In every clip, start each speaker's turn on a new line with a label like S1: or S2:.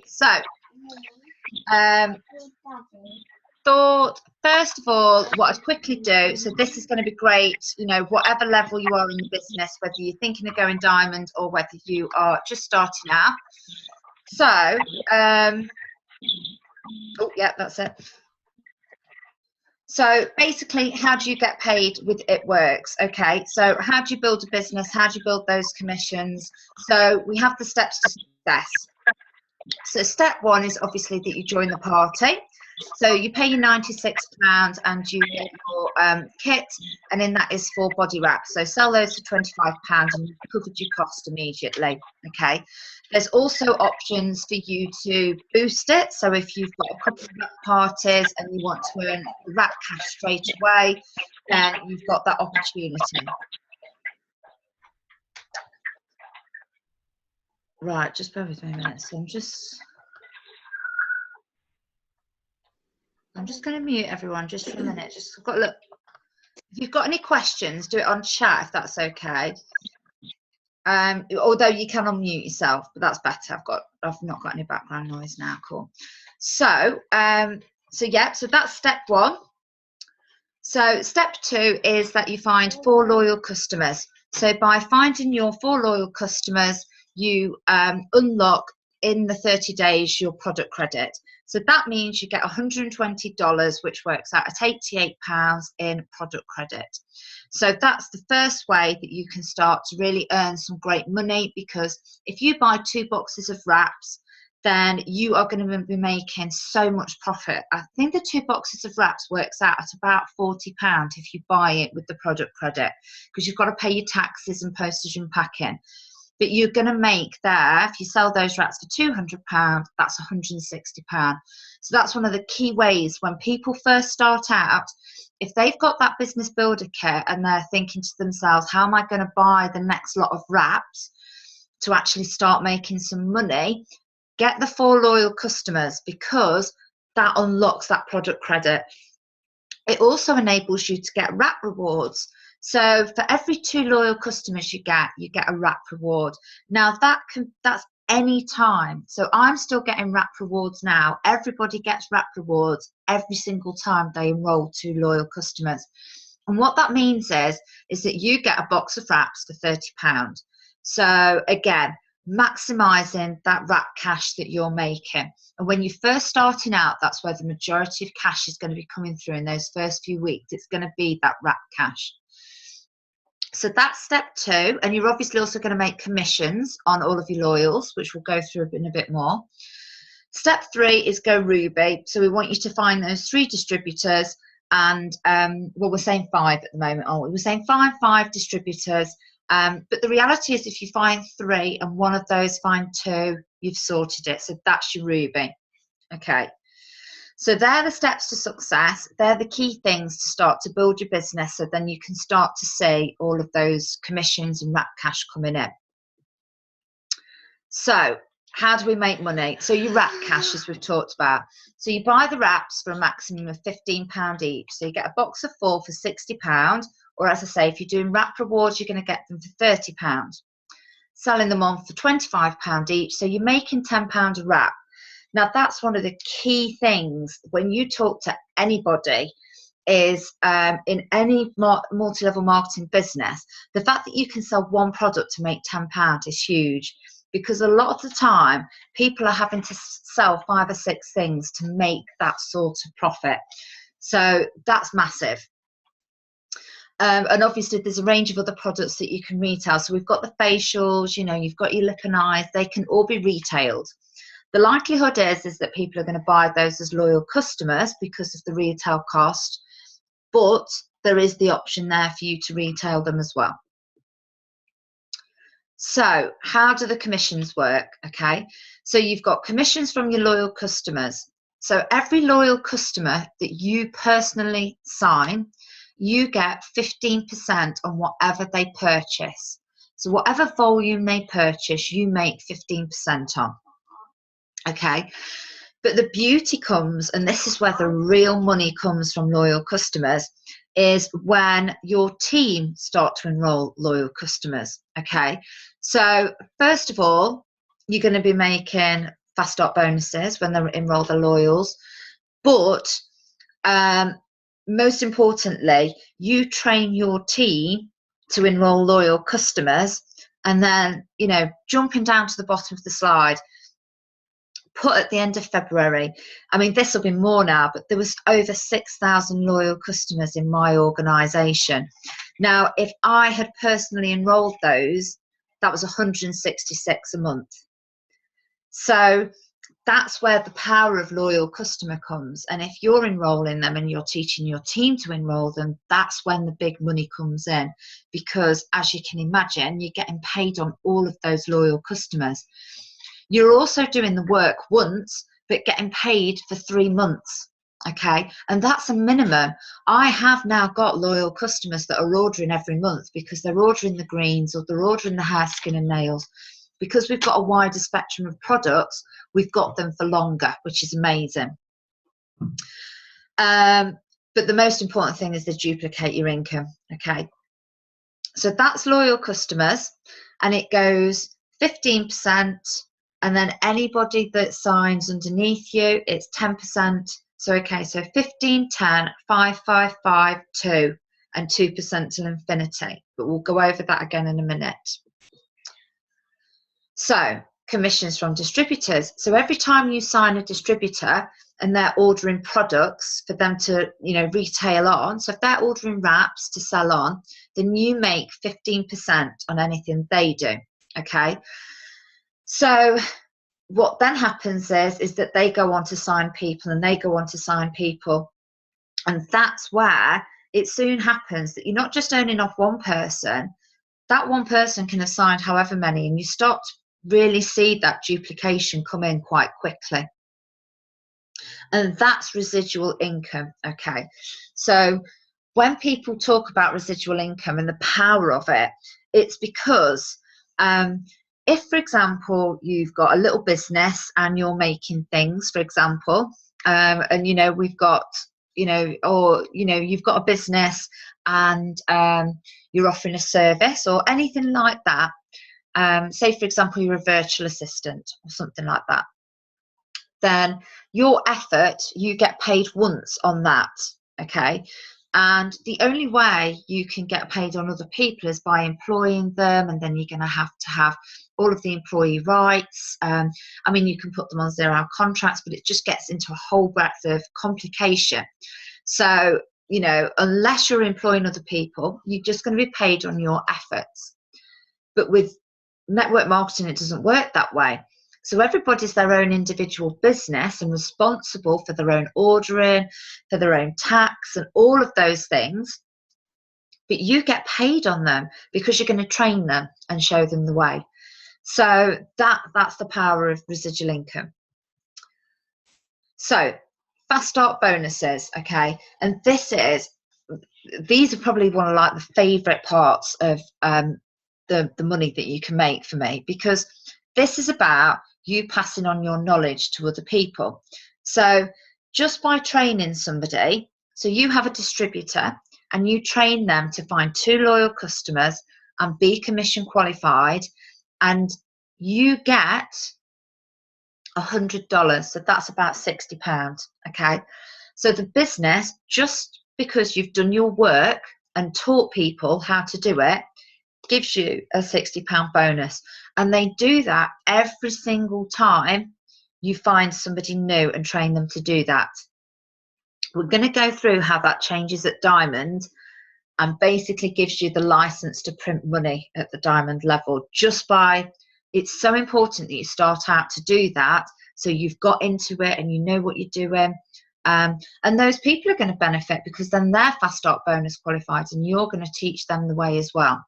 S1: So, thought first of all, what I'd quickly do. So this is going to be great. You know, whatever level you are in the business, whether you're thinking of going diamond or whether you are just starting out. So, oh yeah, that's it. So basically, how do you get paid with It Works? Okay, so how do you build a business? How do you build those commissions? So we have the steps to success. So step one is obviously that you join the party. So you pay your £96 and you get your kit, and in that is 4 body wraps. So sell those for £25 and you've covered your cost immediately. Okay. There's also options for you to boost it. So if you've got a couple of wrap parties and you want to earn the wrap cash straight away, then you've got that opportunity. Right, just bear with me a minute. So I'm just going to mute everyone just for a minute. Just got to look. If you've got any questions, do it on chat if that's okay. Although you can unmute yourself, but that's better. I've not got any background noise now. Cool. So yeah, so that's step one. So step two is that you find 4 loyal customers. So by finding your 4 loyal customers, you unlock in the 30 days your product credit. So that means you get $120, which works out at £88 in product credit. So that's the first way that you can start to really earn some great money, because if you buy 2 boxes of wraps, then you are going to be making so much profit. I think the 2 boxes of wraps works out at about £40 if you buy it with the product credit, because you've got to pay your taxes and postage and packing. But you're going to make there, if you sell those wraps for £200, that's £160. So that's one of the key ways when people first start out. If they've got that business builder kit and they're thinking to themselves, how am I going to buy the next lot of wraps to actually start making some money? Get the 4 loyal customers, because that unlocks that product credit. It also enables you to get wrap rewards. So for every 2 loyal customers you get a wrap reward. Now that's any time. So I'm still getting wrap rewards now. Everybody gets wrap rewards every single time they enroll 2 loyal customers. And what that means is that you get a box of wraps for £30. So again, maximizing that wrap cash that you're making. And when you're first starting out, that's where the majority of cash is going to be coming through in those first few weeks. It's going to be that wrap cash. So that's step 2, and you're obviously also going to make commissions on all of your loyals, which we'll go through in a bit more. Step 3 is go Ruby. So we want you to find those 3 distributors, and well, we're saying 5 at the moment, aren't we? We're saying five distributors. But the reality is, if you find 3 and one of those find 2, you've sorted it. So that's your Ruby. Okay. So they're the steps to success. They're the key things to start to build your business, so then you can start to see all of those commissions and wrap cash coming in. So how do we make money? So you wrap cash, as we've talked about. So you buy the wraps for a maximum of £15 each. So you get a box of 4 for £60. Or as I say, if you're doing wrap rewards, you're going to get them for £30. Selling them on for £25 each. So you're making £10 a wrap. Now, that's one of the key things when you talk to anybody is in any multi-level marketing business, the fact that you can sell one product to make £10 is huge, because a lot of the time people are having to sell 5 or 6 things to make that sort of profit. So that's massive. And obviously there's a range of other products that you can retail. So we've got the facials, you know, you've got your lip and eyes, they can all be retailed. The likelihood is that people are going to buy those as loyal customers because of the retail cost, but there is the option there for you to retail them as well. So how do the commissions work? Okay, so you've got commissions from your loyal customers. So every loyal customer that you personally sign, you get 15% on whatever they purchase. So whatever volume they purchase, you make 15% on. Okay, but the beauty comes, and this is where the real money comes from loyal customers, is when your team start to enroll loyal customers. Okay, so first of all, you're going to be making Fast Start bonuses when they enroll their loyals. But most importantly, you train your team to enroll loyal customers. And then, you know, jumping down to the bottom of the slide, put at the end of February, I mean, this will be more now, but there was over 6,000 loyal customers in my organisation. Now, if I had personally enrolled those, that was 166 a month. So that's where the power of loyal customer comes. And if you're enrolling them and you're teaching your team to enroll them, that's when the big money comes in. Because as you can imagine, you're getting paid on all of those loyal customers. You're also doing the work once, but getting paid for 3 months. Okay, and that's a minimum. I have now got loyal customers that are ordering every month because they're ordering the greens or they're ordering the hair, skin and nails. Because we've got a wider spectrum of products, we've got them for longer, which is amazing. But the most important thing is to duplicate your income. Okay, so that's loyal customers, and it goes 15%, and then anybody that signs underneath you, it's 10%. So okay, so 15, 10, 5, 5, 5, 2, and 2% till infinity. But we'll go over that again in a minute. So commissions from distributors. So every time you sign a distributor and they're ordering products for them to, you know, retail on, so if they're ordering wraps to sell on, then you make 15% on anything they do. Okay, so what then happens is that they go on to sign people and they go on to sign people, and that's where it soon happens that you're not just earning off one person. That one person can have signed however many, and you start to really see that duplication come in quite quickly. And that's residual income. Okay, so when people talk about residual income and the power of it, it's because if, for example, you've got a little business and you're making things, for example, and, you know, we've got, you know, or, you know, you've got a business and you're offering a service or anything like that. Say, for example, you're a virtual assistant or something like that. Then your effort, you get paid once on that. Okay. And the only way you can get paid on other people is by employing them, and then you're going to have all of the employee rights. I mean, you can put them on 0-hour contracts, but it just gets into a whole breadth of complication. So, you know, unless you're employing other people, you're just going to be paid on your efforts. But with network marketing, it doesn't work that way. So everybody's their own individual business and responsible for their own ordering, for their own tax and all of those things. But you get paid on them because you're going to train them and show them the way. So that's the power of residual income. So Fast Start bonuses, okay, and these are probably one of like the favorite parts of the money that you can make for me, because this is about you passing on your knowledge to other people. So just by training somebody, so you have a distributor and you train them to find 2 loyal customers and be commission qualified, and you get $100. So that's about £60. Okay. So the business, just because you've done your work and taught people how to do it, gives you a £60 bonus. And they do that every single time you find somebody new and train them to do that. We're going to go through how that changes at Diamond and basically gives you the license to print money at the Diamond level. Just by, it's so important that you start out to do that, so you've got into it and you know what you're doing. And those people are going to benefit because then they're Fast Start bonus qualified and you're going to teach them the way as well.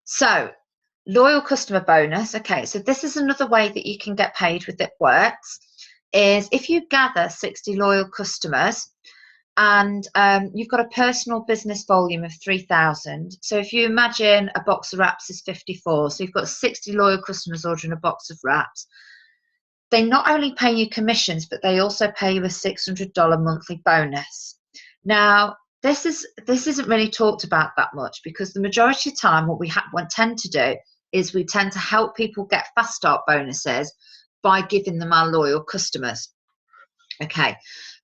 S1: So loyal customer bonus. Okay, so this is another way that you can get paid with It Works, is if you gather 60 loyal customers and you've got a personal business volume of 3,000. So if you imagine a box of wraps is 54, so you've got 60 loyal customers ordering a box of wraps. They not only pay you commissions, but they also pay you a $600 monthly bonus. Now, this isn't really talked about that much, because the majority of the time what we tend to do is we tend to help people get fast start bonuses by giving them our loyal customers. Okay,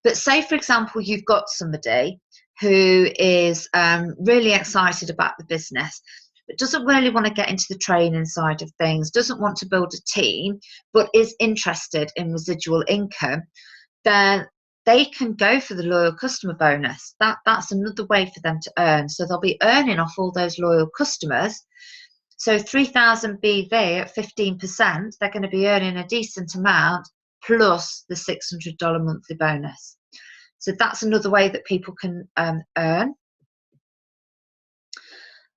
S1: but say for example you've got somebody who is really excited about the business, but doesn't really want to get into the training side of things, doesn't want to build a team, but is interested in residual income, then they can go for the loyal customer bonus. That's another way for them to earn. So they'll be earning off all those loyal customers. So 3,000 BV at 15%, they're going to be earning a decent amount plus the $600 monthly bonus. So that's another way that people can earn.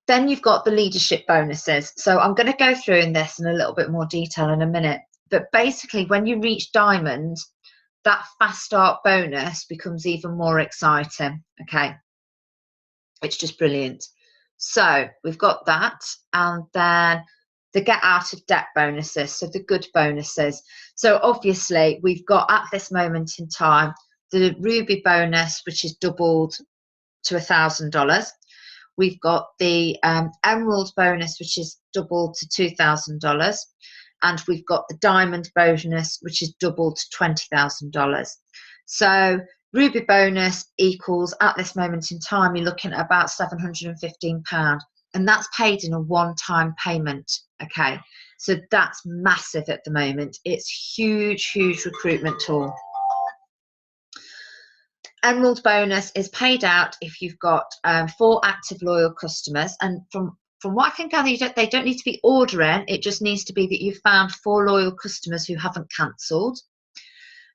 S1: Then you've got the leadership bonuses. So I'm going to go through in this in a little bit more detail in a minute. But basically, when you reach diamond, that fast start bonus becomes even more exciting. Okay, it's just brilliant. So we've got that, and then the get out of debt bonuses, so the good bonuses. So obviously we've got at this moment in time the Ruby bonus, which is doubled to $1,000. We've got the Emerald bonus, which is doubled to $2,000. And we've got the Diamond bonus, which is doubled to $20,000. So Ruby bonus equals, at this moment in time, you're looking at about £715. And that's paid in a one-time payment, okay? So that's massive at the moment. It's huge, huge recruitment tool. Emerald bonus is paid out if you've got 4 active loyal customers, and from what I can gather, they don't need to be ordering. It just needs to be that you've found 4 loyal customers who haven't cancelled,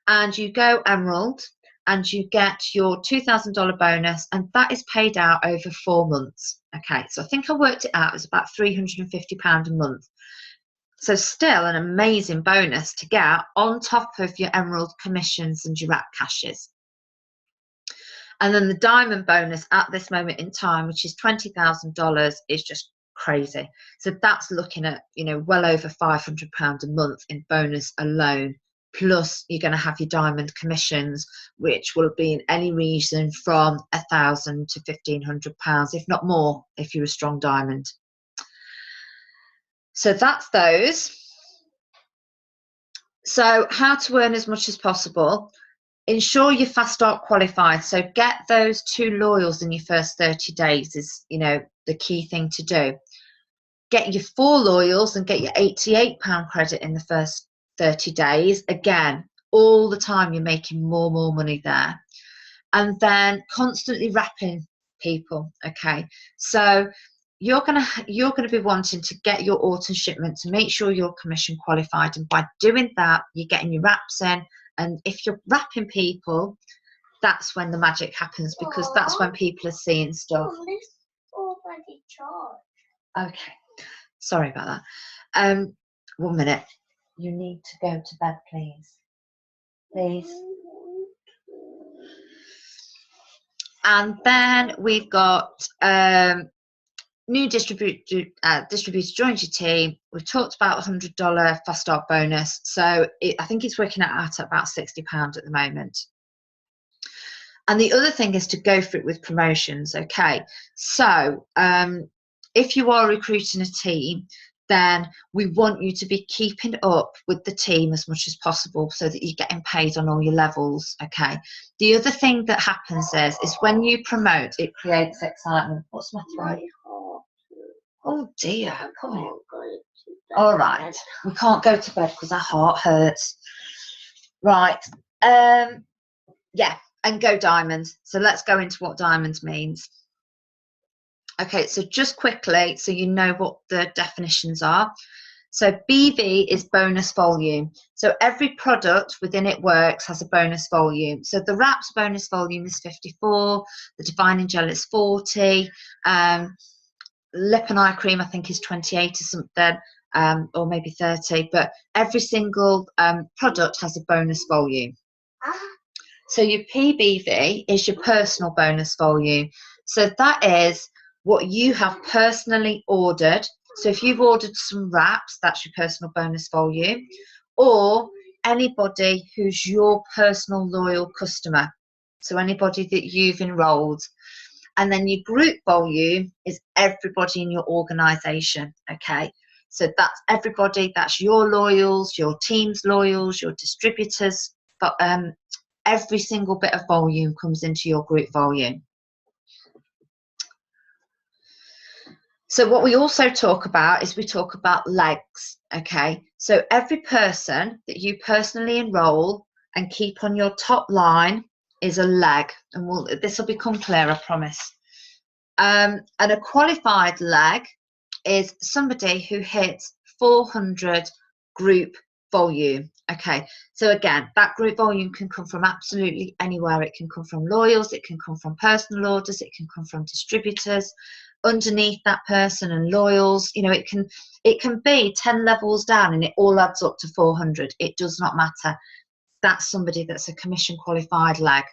S1: and you go Emerald and you get your $2,000 bonus, and that is paid out over 4 months. Okay, so I think I worked it out, it was about £350 a month. So still an amazing bonus to get on top of your Emerald commissions and your app cashes. And then the Diamond bonus at this moment in time, which is $20,000, is just crazy. So that's looking at, you know, well over £500 a month in bonus alone. Plus you're going to have your Diamond commissions, which will be in any region from £1,000 to £1,500, if not more, if you're a strong Diamond. So that's those. So how to earn as much as possible. Ensure you're fast start qualified. So get those 2 loyals in your first 30 days is, you know, the key thing to do. Get your 4 loyals and get your £88 credit in the first 30 days. Again, all the time you're making more money there. And then constantly wrapping people. Okay, so you're gonna be wanting to get your autumn shipment to make sure you're commission qualified, and by doing that you're getting your wraps in. And if you're wrapping people, that's when the magic happens, because that's when people are seeing stuff.
S2: Already charged.
S1: Okay, sorry about that. 1 minute. You need to go to bed, please. Please. And then we've got new distributor joins your team. We've talked about $100 fast start bonus. So I think it's working out at about £60 at the moment. And the other thing is to go for it with promotions. Okay, so if you are recruiting a team, then we want you to be keeping up with the team as much as possible so that you're getting paid on all your levels. Okay, the other thing that happens is when you promote, it creates excitement. What's the matter? Oh dear, come on. All right, we can't go to bed because our heart hurts. Right, yeah, and go diamonds. So let's go into what diamonds means. Okay, so just quickly, so you know what the definitions are. So BV is bonus volume. So every product within It Works has a bonus volume. So the wraps bonus volume is 54, the Divine and Gel is 40, lip and eye cream I think is 28 or something, or maybe 30, but every single product has a bonus volume. So your PBV is your personal bonus volume. So that is what you have personally ordered. So if you've ordered some wraps, that's your personal bonus volume, or anybody who's your personal loyal customer. So anybody that you've enrolled. And then your group volume is everybody in your organization. Okay, So that's everybody, that's your loyals, your team's loyals, your distributors, but every single bit of volume comes into your group volume. So what we also talk about is we talk about legs, okay? So every person that you personally enroll and keep on your top line is a leg, and this will become clear, I promise. And a qualified leg is somebody who hits 400 group volume. Okay, so again, that group volume can come from absolutely anywhere. It can come from loyals, it can come from personal orders, it can come from distributors underneath that person and loyals. You know, it can be 10 levels down and it all adds up to 400. It does not matter. That's somebody that's a commission qualified leg.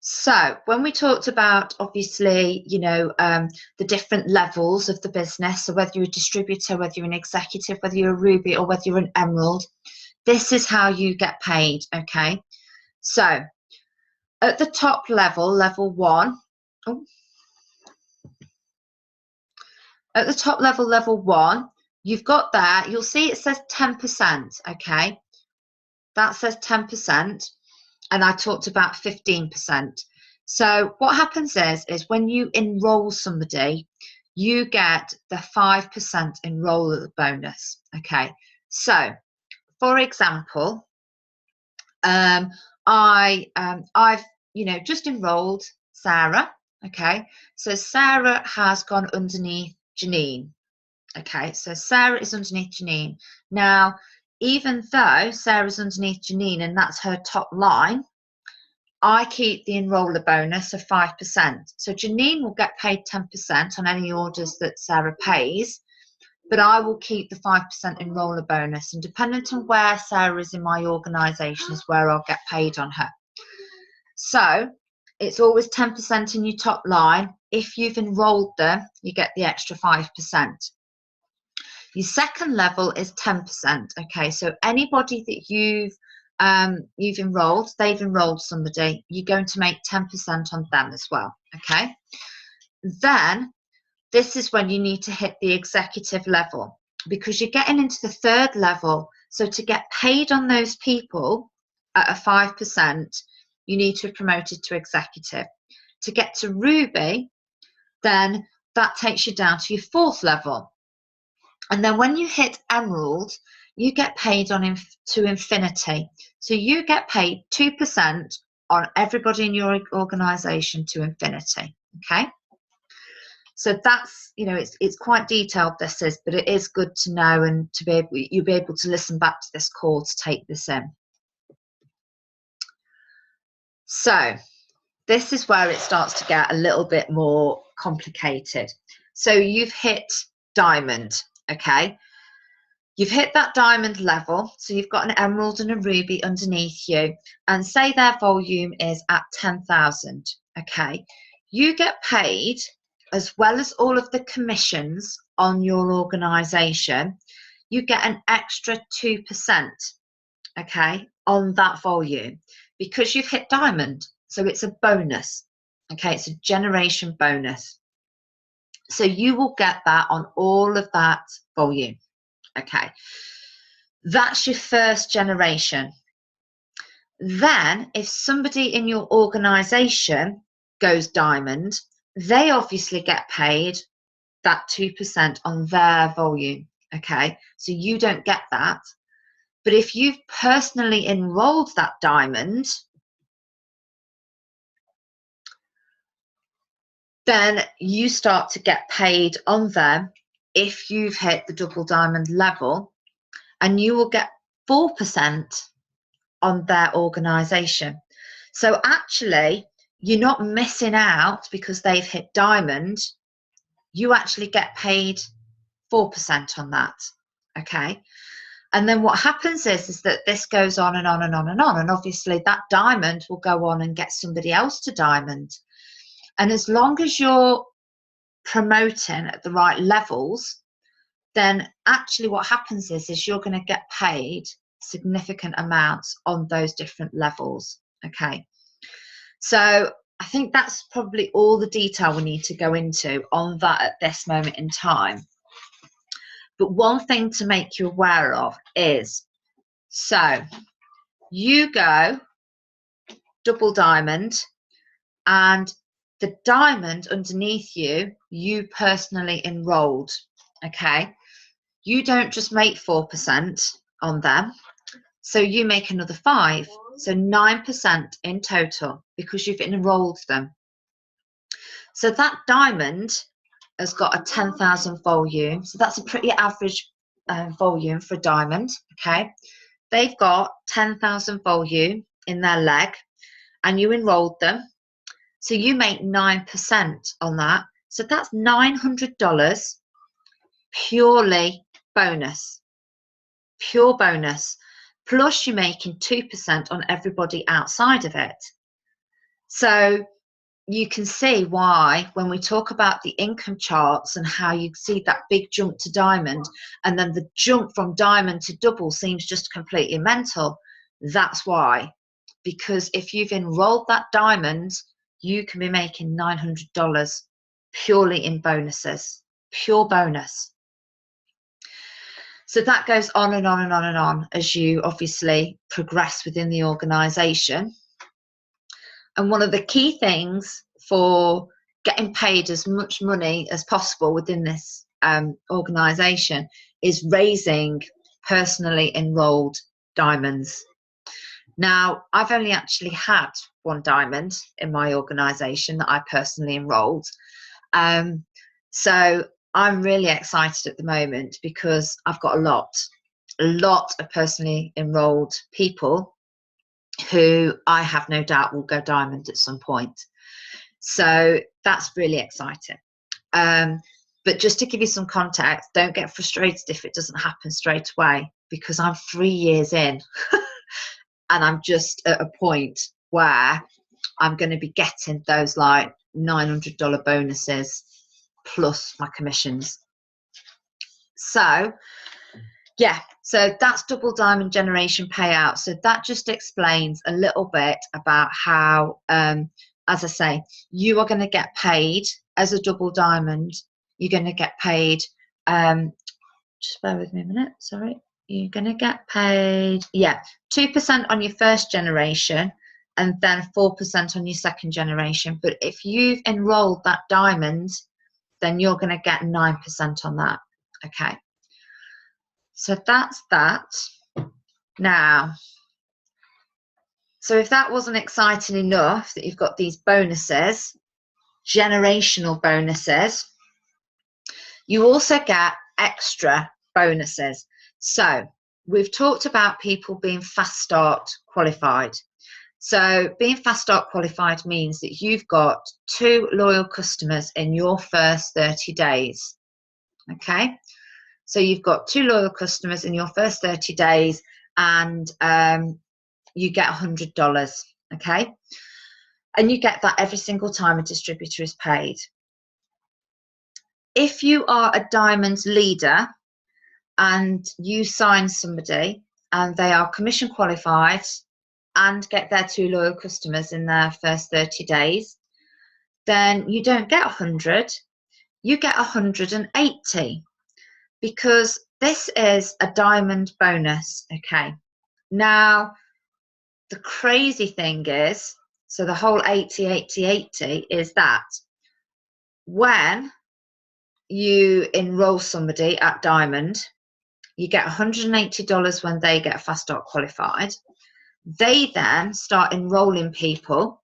S1: So when we talked about, obviously, you know, the different levels of the business, so whether you're a distributor, whether you're an executive, whether you're a Ruby or whether you're an Emerald, this is how you get paid, okay? So at the top level, level 1, at the top level, level 1, you've got there, you'll see it says 10%, okay? That says 10%. And I talked about 15%. So what happens is when you enroll somebody, you get the 5% enroll bonus. Okay. So, for example, I've just enrolled Sarah. Okay. So Sarah has gone underneath Janine. Okay. So Sarah is underneath Janine. Now, even though Sarah's underneath Janine and that's her top line, I keep the enroller bonus of 5%. So Janine will get paid 10% on any orders that Sarah pays, but I will keep the 5% enroller bonus. And dependent on where Sarah is in my organisation is where I'll get paid on her. So it's always 10% in your top line. If you've enrolled them, you get the extra 5%. Your second level is 10%. Okay, so anybody that you've enrolled, they've enrolled somebody, you're going to make 10% on them as well. Okay, then this is when you need to hit the executive level, because you're getting into the third level. So to get paid on those people at a 5%, you need to be promoted to executive. To get to Ruby, then that takes you down to your fourth level. And then when you hit Emerald, you get paid on to infinity. So you get paid 2% on everybody in your organisation to infinity. Okay. So that's, you know, it's quite detailed, this is, but it is good to know, and to be able, you'll be able to listen back to this call to take this in. So this is where it starts to get a little bit more complicated. So you've hit diamond, okay? You've hit that diamond level, so you've got an emerald and a ruby underneath you, and say their volume is at 10,000, okay? You get paid, as well as all of the commissions on your organisation, you get an extra 2%, okay, on that volume, because you've hit diamond. So it's a bonus, okay? It's a generation bonus. So you will get that on all of that volume, okay? That's your first generation. Then if somebody in your organisation goes diamond, they obviously get paid that 2% on their volume, okay? So you don't get that. But if you've personally enrolled that diamond, then you start to get paid on them if you've hit the double diamond level, and you will get 4% on their organisation. So actually, you're not missing out because they've hit diamond. You actually get paid 4% on that, okay? And then what happens is that this goes on and on and on and on, and obviously that diamond will go on and get somebody else to diamond. And as long as you're promoting at the right levels, then actually what happens is you're going to get paid significant amounts on those different levels, okay? So I think that's probably all the detail we need to go into on that at this moment in time. But one thing to make you aware of is, so you go double diamond, and the diamond underneath you, you personally enrolled, okay? You don't just make 4% on them, so you make another 5, so 9% in total because you've enrolled them. So that diamond has got a 10,000 volume, so that's a pretty average volume for a diamond, okay? They've got 10,000 volume in their leg, and you enrolled them, so you make 9% on that. So that's $900 purely bonus, pure bonus. Plus you're making 2% on everybody outside of it. So you can see why when we talk about the income charts and how you see that big jump to diamond, and then the jump from diamond to double seems just completely mental. That's why, because if you've enrolled that diamond, you can be making $900 purely in bonuses, pure bonus. So that goes on and on and on and on as you obviously progress within the organization. And one of the key things for getting paid as much money as possible within this organization is raising personally enrolled diamonds. Now, I've only actually had one diamond in my organization that I personally enrolled. So I'm really excited at the moment because I've got a lot of personally enrolled people who I have no doubt will go diamond at some point. So that's really exciting. But just to give you some context, don't get frustrated if it doesn't happen straight away, because I'm 3 years in and I'm just at a point where I'm going to be getting those like $900 bonuses plus my commissions. So yeah, so that's double diamond generation payout. So that just explains a little bit about how, as I say, you are going to get paid as a double diamond. You're going to get paid, just bear with me a minute, sorry. You're going to get paid, 2% on your first generation and then 4% on your second generation. But if you've enrolled that diamond, then you're going to get 9% on that, okay? So that's that. Now, so if that wasn't exciting enough that you've got these bonuses, generational bonuses, you also get extra bonuses. So we've talked about people being fast start qualified. So being fast start qualified means that you've got 2 loyal customers in your first 30 days, okay? So you've got 2 loyal customers in your first 30 days and you get $100, okay? And you get that every single time a distributor is paid. If you are a diamond leader and you sign somebody and they are commission qualified and get their 2 loyal customers in their first 30 days, then you don't get 100, you get 180. Because this is a diamond bonus, okay? Now, the crazy thing is, so the whole 80, 80, 80 is that when you enroll somebody at diamond, you get $180 when they get fast start qualified. They then start enrolling people.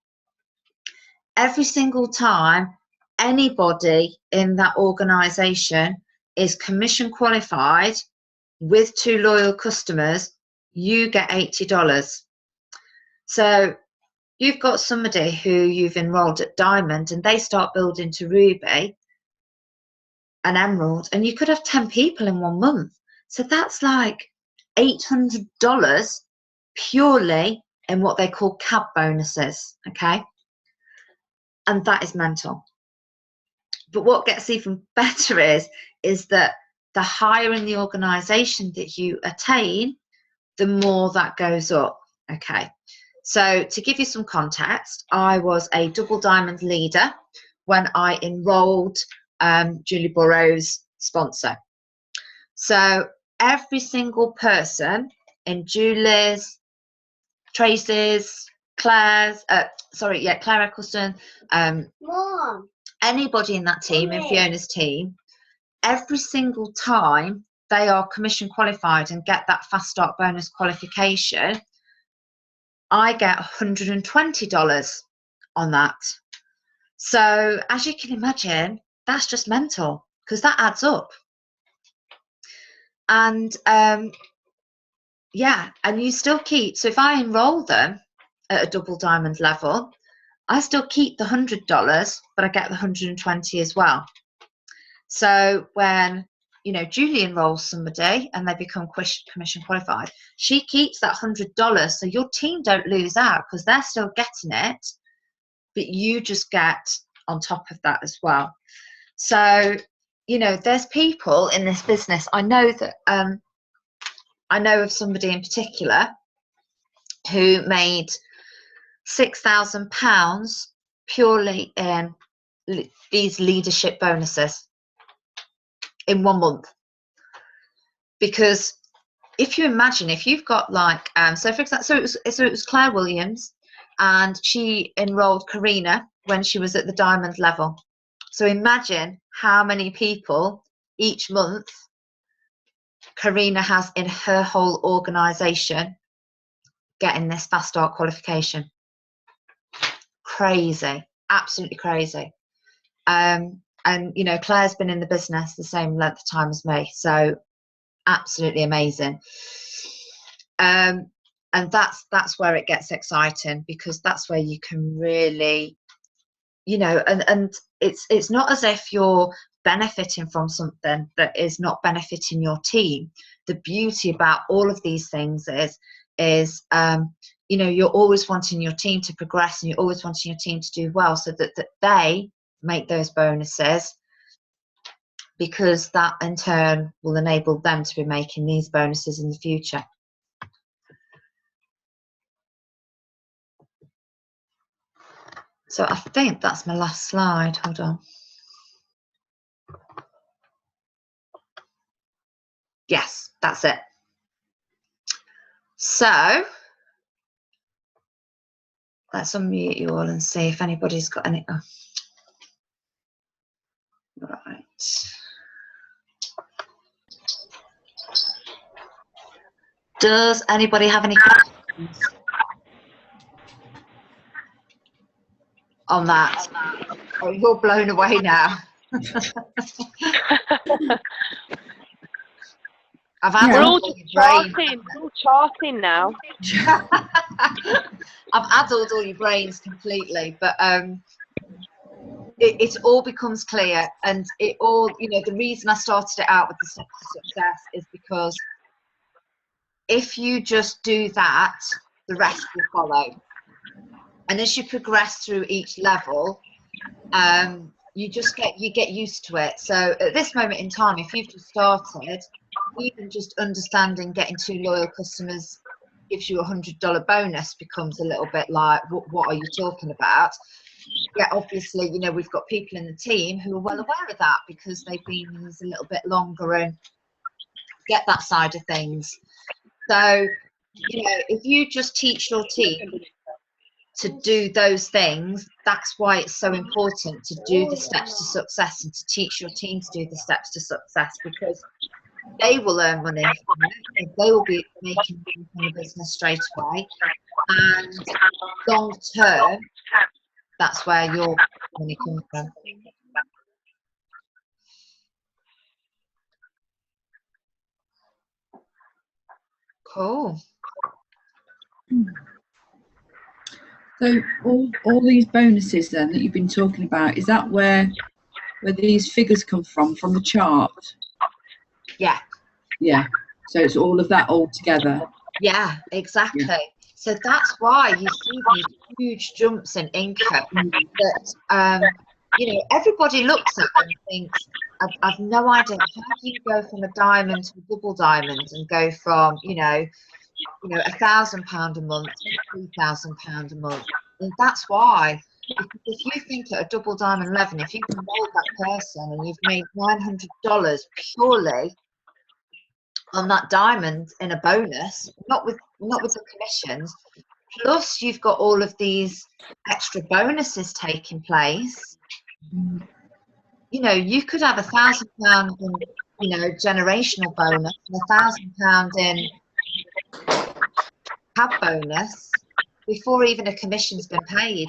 S1: Every single time anybody in that organization is commission qualified with 2 loyal customers, you get $80. So you've got somebody who you've enrolled at diamond and they start building to ruby and emerald, and you could have 10 people in 1 month. So that's like $800 purely in what they call cab bonuses, okay? And that is mental. But what gets even better is that the higher in the organization that you attain, the more that goes up, okay? So to give you some context, I was a double diamond leader when I enrolled Julie Burrows' sponsor. So every single person in Julie's, Tracy's, Claire's, Claire Eccleston,
S2: Mom.
S1: anybody in that team, in Fiona's team, every single time they are commission qualified and get that fast start bonus qualification, I get $120 on that. So as you can imagine, that's just mental, because that adds up. And yeah, and you still keep, so if I enroll them at a double diamond level, I still keep the $100, but I get the 120 as well. So when, you know, Julie enrolls somebody and they become commission qualified, she keeps that $100, so your team don't lose out, because they're still getting it, but you just get on top of that as well. So, you know, there's people in this business. I know that I know of somebody in particular who made £6,000 purely in these leadership bonuses in 1 month. Because if you imagine, if you've got like so for example, so it was Claire Williams, and she enrolled Karina when she was at the diamond level. So imagine how many people each month Karina has in her whole organisation getting this fast start qualification. Crazy, absolutely crazy. And you know, Claire's been in the business the same length of time as me, so absolutely amazing. And that's where it gets exciting, because that's where you can really, you know, and it's not as if you're benefiting from something that is not benefiting your team. The beauty about all of these things is you know, you're always wanting your team to progress, and you're always wanting your team to do well, so that they make those bonuses, because that in turn will enable them to be making these bonuses in the future. So I think that's my last slide. Hold on. Yes, that's it. So let's unmute you all and see if anybody's got any. Oh. Right. Does anybody have any questions on that? Oh, you're blown away now. I've had
S3: We're
S1: all
S3: all
S1: your brains.
S3: we're all charting now.
S1: I've addled all your brains completely, but it all becomes clear, and it all, you know, the reason I started it out with the Steps to Success is because if you just do that, the rest will follow. And as you progress through each level, you get used to it. So at this moment in time, if you've just started, even just understanding getting 2 loyal customers gives you $100 bonus becomes a little bit like, what are you talking about? Yeah, obviously, you know, we've got people in the team who are well aware of that, because they've been in this a little bit longer and get that side of things. So, you know, if you just teach your team to do those things, that's why it's so important to do the steps to success, and to teach your team to do the steps to success, because they will earn money from it, they will be making money from the business straight away, and long term, that's where your money comes from. Cool.
S4: So all these bonuses then that you've been talking about, is that where these figures come from the chart?
S1: Yeah.
S4: Yeah. So it's all of that all together.
S1: Yeah, exactly. Yeah. So that's why you see these huge jumps in income that you know, everybody looks at and thinks, I've no idea, how do you go from a diamond to a double diamond and go from, you know, you know, £1,000 a month to £3,000 a month. And that's why, because if you think at a double diamond 11, if you've enrolled that person and you've made $900 purely on that diamond in a bonus, not with the commissions, plus you've got all of these extra bonuses taking place, you know, you could have £1,000 in, you know, generational bonus and £1,000 in cab bonus before even a commission's been paid.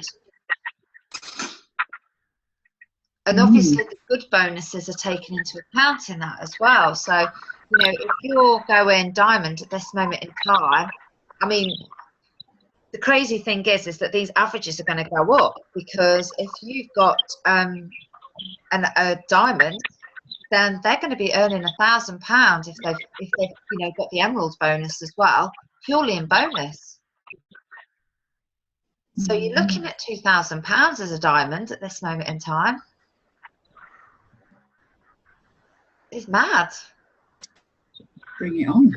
S1: And obviously the good bonuses are taken into account in that as well. So, you know, if you're going diamond at this moment in time, I mean, the crazy thing is that these averages are going to go up, because if you've got a diamond, then they're going to be earning £1,000 if they've you know, got the emerald bonus as well, purely in bonus. So you're looking at £2,000 as a diamond at this moment in time. It's mad.
S4: Bring it on.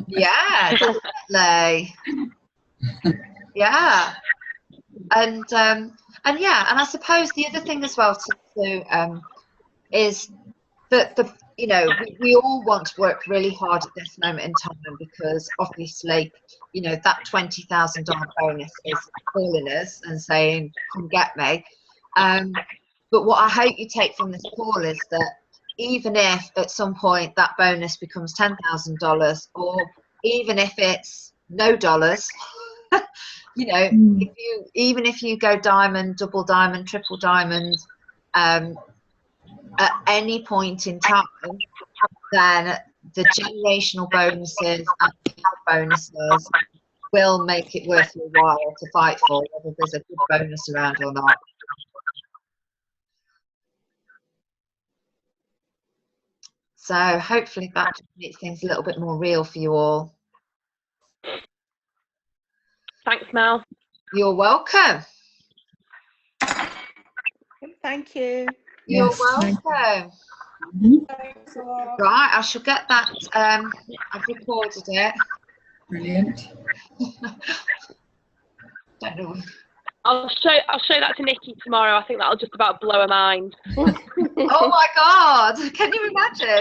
S1: Yeah, definitely. Yeah, and yeah, and I suppose the other thing as well is that you know, we all want to work really hard at this moment in time, because obviously, you know, that $20,000 bonus is calling us and saying, "Come get me." But what I hope you take from this call is that even if at some point that bonus becomes $10,000, or even if it's no dollars, you know, even if you go diamond, double diamond, triple diamond, at any point in time, then the generational bonuses and the bonuses will make it worth your while to fight for, whether there's a good bonus around or not. So hopefully that makes things a little bit more real for you all.
S3: Thanks, Mel.
S1: You're welcome.
S2: Thank you.
S1: You're
S4: Yes,
S1: welcome.
S2: Thanks a lot.
S1: Right, I shall get that. I've recorded it.
S4: Brilliant.
S1: Don't know.
S3: I'll show that to Nikki tomorrow. I think that'll just about blow her mind.
S1: Oh my God! Can you imagine?